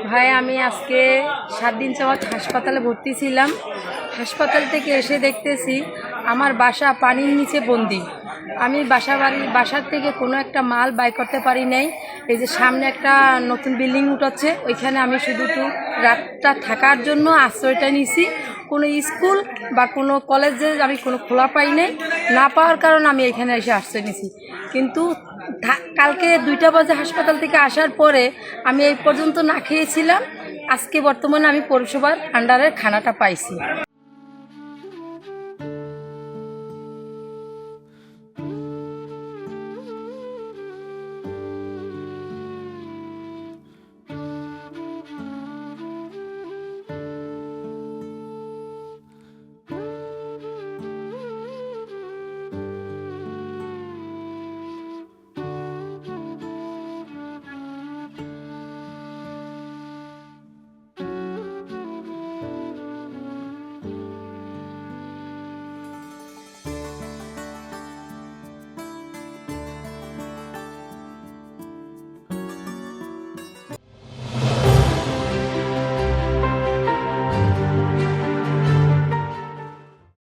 ভাই আমি আজকে 7 দিন যাবৎ হাসপাতালে ভর্তি ছিলাম। হাসপাতাল থেকে এসে দেখতেছি আমার বাসা পানির নিচে বন্দি। আমি বাসার থেকে কোনো একটা মাল বাই করতে পারি নাই। এই যে সামনে একটা নতুন বিল্ডিং উঠাচ্ছে, ওইখানে আমি শুধু রাতটা থাকার জন্য আশ্রয়টা নিছি। কোনো স্কুল বা কোনো কলেজে আমি কোনো খোলা পাই নাই, না পাওয়ার কারণে আমি এখানে এসে আশ্রয় নিছি। কিন্তু কালকে 2টা বাজে হাসপাতাল থেকে আসার পরে আমি এই পর্যন্ত না খেয়েছিলাম। আজকে বর্তমানে আমি পৌরসভার আন্ডারের খানাটা পাইছি।